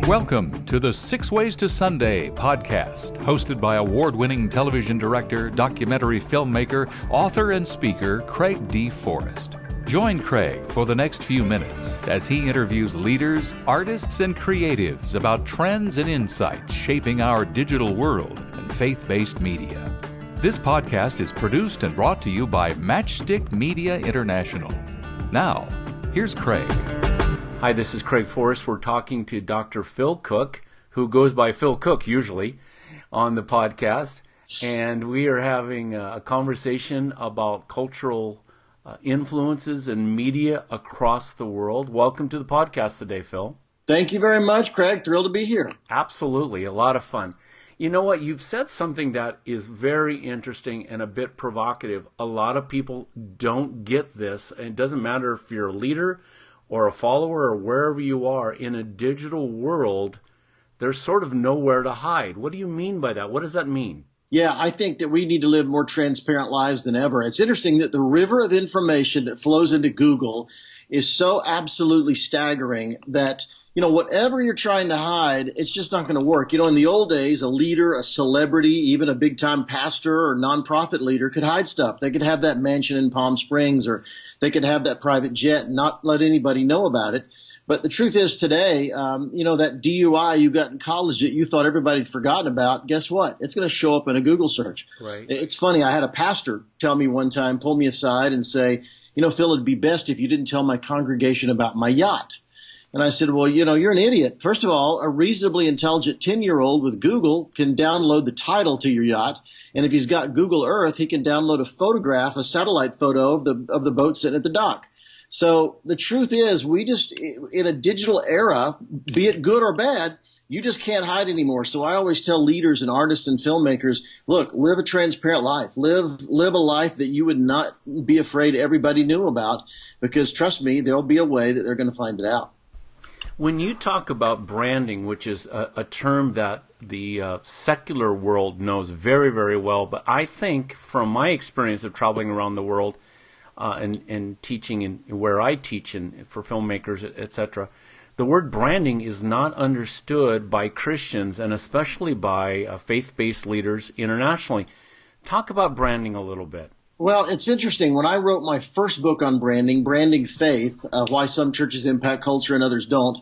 Welcome to the 6 Ways to Sunday podcast, hosted by award-winning television director, documentary filmmaker, author, and speaker Craig D. Forrest. Join Craig for the next few minutes as he interviews leaders, artists, and creatives about trends and insights shaping our digital world and faith-based media. This podcast is produced and brought to you by Matchstick Media International. Now, here's Craig. Hi, this is Craig Forrest. We're talking to Dr. Phil Cooke, who goes by Phil Cooke usually on the podcast, and we are having a conversation about cultural influences and media across the world. Welcome to the podcast today, Phil. Thank you very much, Craig. Thrilled to be here. Absolutely. A lot of fun. You know what? You've said something that is very interesting and a bit provocative. A lot of people don't get this, and it doesn't matter if you're a leader or a follower or wherever you are in a digital world, there's sort of nowhere to hide. What do you mean by that? What does that mean? Yeah, I think that we need to live more transparent lives than ever. It's interesting that the river of information that flows into Google is so absolutely staggering that, whatever you're trying to hide, it's just not going to work. In the old days, a leader, a celebrity, even a big-time pastor or nonprofit leader could hide stuff. They could have that mansion in Palm Springs, or they could have that private jet and not let anybody know about it. But the truth is today, that DUI you got in college that you thought everybody had forgotten about, guess what? It's going to show up in a Google search. Right. It's funny. I had a pastor tell me one time, pull me aside and say, Phil, it'd be best if you didn't tell my congregation about my yacht. And I said, well, you're an idiot. First of all, a reasonably intelligent 10-year-old with Google can download the title to your yacht. And if he's got Google Earth, he can download a photograph, a satellite photo of the boat sitting at the dock. So the truth is, we just, in a digital era, be it good or bad, you just can't hide anymore. So I always tell leaders and artists and filmmakers, look, live a transparent life. Live a life that you would not be afraid everybody knew about, because trust me, there'll be a way that they're going to find it out. When you talk about branding, which is a term that the secular world knows very, very well, but I think from my experience of traveling around the world and teaching and where I teach and for filmmakers, etc., the word branding is not understood by Christians and especially by faith-based leaders internationally. Talk about branding a little bit. Well, it's interesting. When I wrote my first book on branding, Branding Faith, Why Some Churches Impact Culture and Others Don't,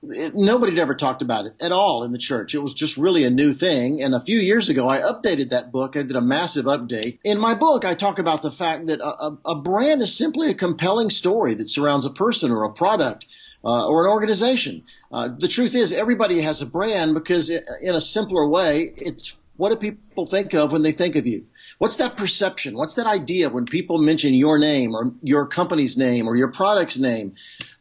nobody had ever talked about it at all in the church. It was just really a new thing. And a few years ago, I updated that book. I did a massive update. In my book, I talk about the fact that a brand is simply a compelling story that surrounds a person or a product or an organization. The truth is, everybody has a brand because in a simpler way, it's what do people think of when they think of you? What's that perception? What's that idea when people mention your name or your company's name or your product's name?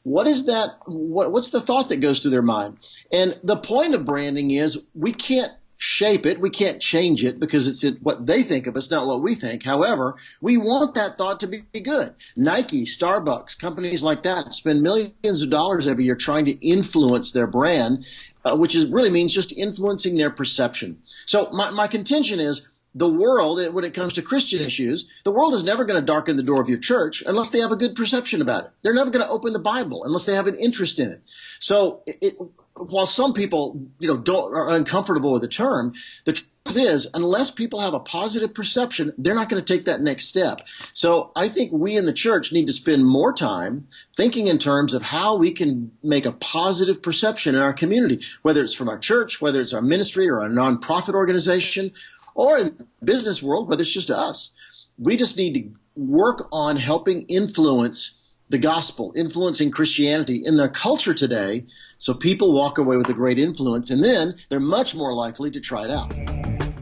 What is that? What's the thought that goes through their mind? And the point of branding is we can't shape it. We can't change it because it's what they think of us, not what we think. However, we want that thought to be good. Nike, Starbucks, companies like that spend millions of dollars every year trying to influence their brand, which really means just influencing their perception. So my contention is, the world, when it comes to Christian issues, the world is never going to darken the door of your church unless they have a good perception about it. They're never going to open the Bible unless they have an interest in it. So while some people, are uncomfortable with the term, the truth is, unless people have a positive perception, they're not going to take that next step. So I think we in the church need to spend more time thinking in terms of how we can make a positive perception in our community, whether it's from our church, whether it's our ministry or a nonprofit organization, or in the business world, whether it's just us. We just need to work on helping influence the gospel, influencing Christianity in their culture today, so people walk away with a great influence, and then they're much more likely to try it out.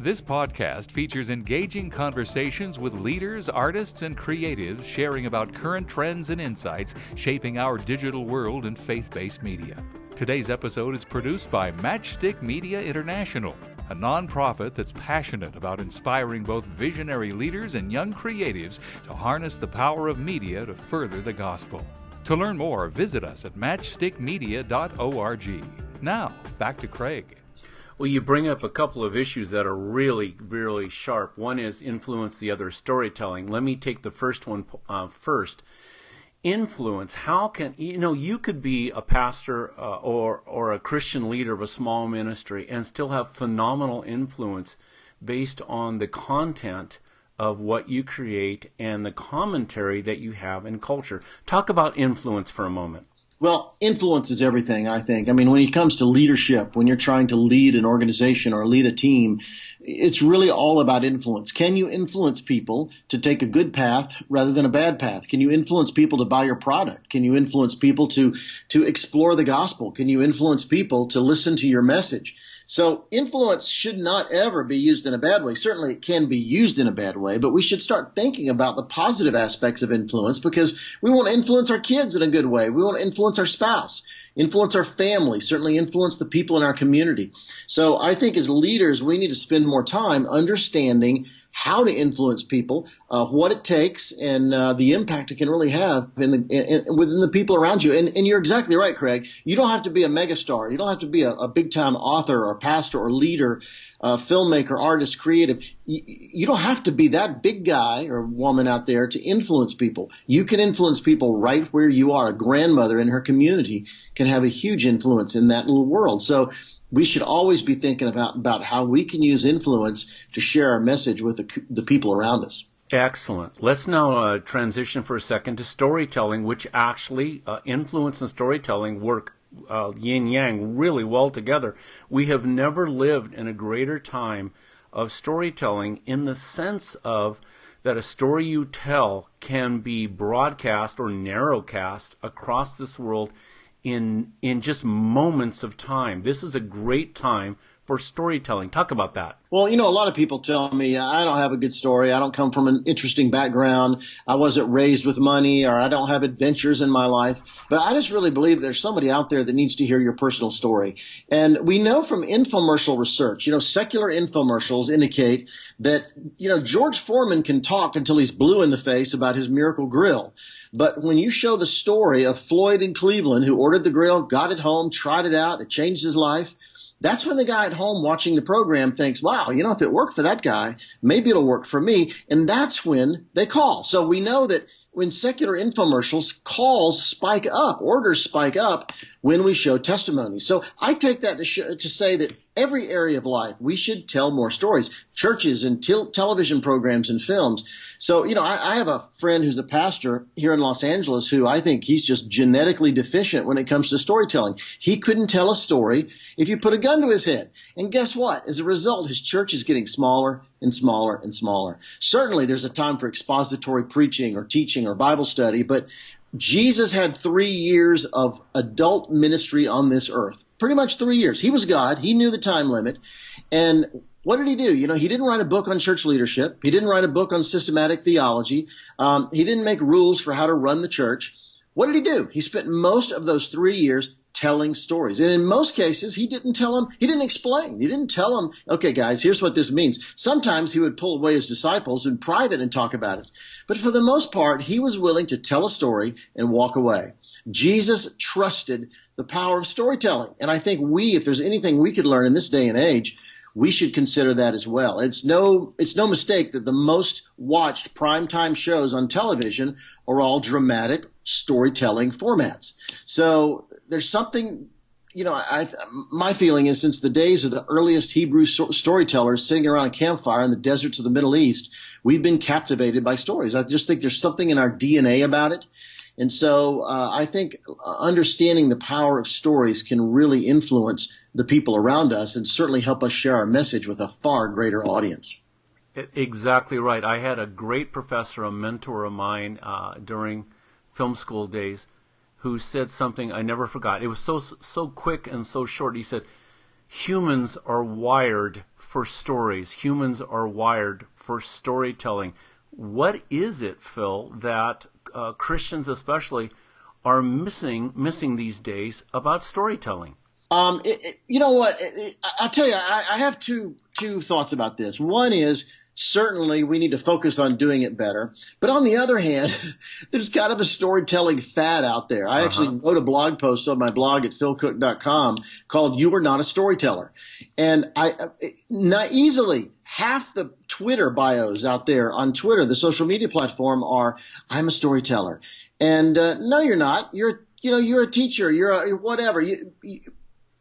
This podcast features engaging conversations with leaders, artists, and creatives sharing about current trends and insights shaping our digital world and faith-based media. Today's episode is produced by Matchstick Media International, a nonprofit that's passionate about inspiring both visionary leaders and young creatives to harness the power of media to further the gospel. To learn more, visit us at matchstickmedia.org. Now, back to Craig. Well, you bring up a couple of issues that are really, really sharp. One is influence, the other storytelling. Let me take the first one first. influence. How can, you could be a pastor or a Christian leader of a small ministry and still have phenomenal influence based on the content of what you create and the commentary that you have in culture. Talk about influence for a moment. Well, influence is everything, I think. I mean, when it comes to leadership, when you're trying to lead an organization or lead a team, it's really all about influence. Can you influence people to take a good path rather than a bad path? Can you influence people to buy your product? Can you influence people to explore the gospel? Can you influence people to listen to your message? So influence should not ever be used in a bad way. Certainly it can be used in a bad way, but we should start thinking about the positive aspects of influence, because we want to influence our kids in a good way. We want to influence our spouse, influence our family, certainly influence the people in our community. So I think as leaders, we need to spend more time understanding how to influence people, what it takes, and the impact it can really have within the people around you. And you're exactly right, Craig. You don't have to be a megastar. You don't have to be a big-time author or pastor or leader, filmmaker, artist, creative. You don't have to be that big guy or woman out there to influence people. You can influence people right where you are. A grandmother in her community can have a huge influence in that little world. So we should always be thinking about how we can use influence to share our message with the people around us. Excellent. Let's now transition for a second to storytelling, which actually influence and storytelling work yin-yang really well together. We have never lived in a greater time of storytelling, in the sense of that a story you tell can be broadcast or narrowcast across this world in just moments of time. This is a great time for storytelling. Talk about that. Well, a lot of people tell me I don't have a good story. I don't come from an interesting background. I wasn't raised with money, or I don't have adventures in my life. But I just really believe there's somebody out there that needs to hear your personal story. And we know from infomercial research, secular infomercials indicate that, George Foreman can talk until he's blue in the face about his Miracle Grill. But when you show the story of Floyd in Cleveland, who ordered the grill, got it home, tried it out, it changed his life, that's when the guy at home watching the program thinks, wow, if it worked for that guy, maybe it'll work for me. And that's when they call. So we know that when secular infomercials, calls spike up, orders spike up when we show testimonies. So I take that to say that every area of life, we should tell more stories. Churches and television programs and films. So, I have a friend who's a pastor here in Los Angeles who I think he's just genetically deficient when it comes to storytelling. He couldn't tell a story if you put a gun to his head. And guess what? As a result, his church is getting smaller and smaller and smaller. Certainly there's a time for expository preaching or teaching or Bible study, but Jesus had 3 years of adult ministry on this earth. Pretty much 3 years. He was God. He knew the time limit. And what did he do? He didn't write a book on church leadership. He didn't write a book on systematic theology. He didn't make rules for how to run the church. What did he do? He spent most of those 3 years telling stories. And in most cases, he didn't explain. He didn't tell them, okay, guys, here's what this means. Sometimes he would pull away his disciples in private and talk about it. But for the most part, he was willing to tell a story and walk away. Jesus trusted the power of storytelling. And I think if there's anything we could learn in this day and age, we should consider that as well. It's no mistake that the most watched primetime shows on television are all dramatic storytelling formats. So there's something, my feeling is, since the days of the earliest Hebrew storytellers sitting around a campfire in the deserts of the Middle East, we've been captivated by stories. I just think there's something in our DNA about it. And so I think understanding the power of stories can really influence the people around us and certainly help us share our message with a far greater audience. Exactly right. I had a great professor, a mentor of mine during film school days, who said something I never forgot. It was so quick and so short. He said, humans are wired for stories. Humans are wired for storytelling. What is it, Phil, that Christians especially are missing these days about storytelling? You know what? I'll tell you, I have two thoughts about this. One is, certainly we need to focus on doing it better. But on the other hand, there's kind of a storytelling fad out there. I actually wrote a blog post on my blog at philcooke.com called "You Are Not a Storyteller." And not easily half the Twitter bios out there on Twitter, the social media platform, are "I'm a storyteller." And no, you're not. You're a teacher. You're whatever.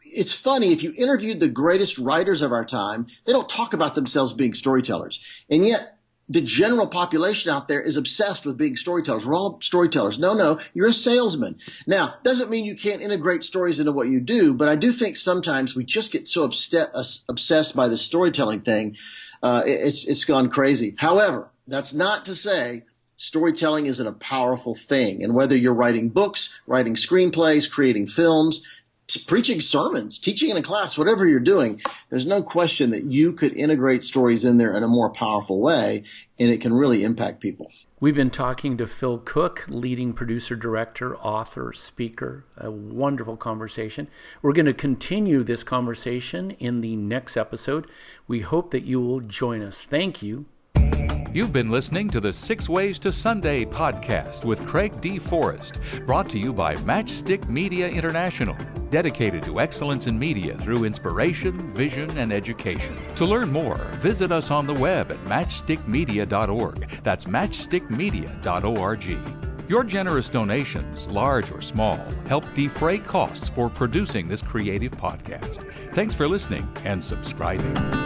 It's funny, if you interviewed the greatest writers of our time, they don't talk about themselves being storytellers. And yet, the general population out there is obsessed with being storytellers. We're all storytellers. No, you're a salesman. Now, doesn't mean you can't integrate stories into what you do, but I do think sometimes we just get so obsessed by the storytelling thing, it's gone crazy. However, that's not to say storytelling isn't a powerful thing. And whether you're writing books, writing screenplays, creating films, preaching sermons, teaching in a class, whatever you're doing, there's no question that you could integrate stories in there in a more powerful way, and it can really impact people. We've been talking to Phil Cooke, leading producer, director, author, speaker. A wonderful conversation. We're going to continue this conversation in the next episode. We hope that you will join us. Thank you. You've been listening to the 6 Ways to Sunday podcast with Craig D. Forrest, brought to you by Matchstick Media International, dedicated to excellence in media through inspiration, vision, and education. To learn more, visit us on the web at matchstickmedia.org. That's matchstickmedia.org. Your generous donations, large or small, help defray costs for producing this creative podcast. Thanks for listening and subscribing.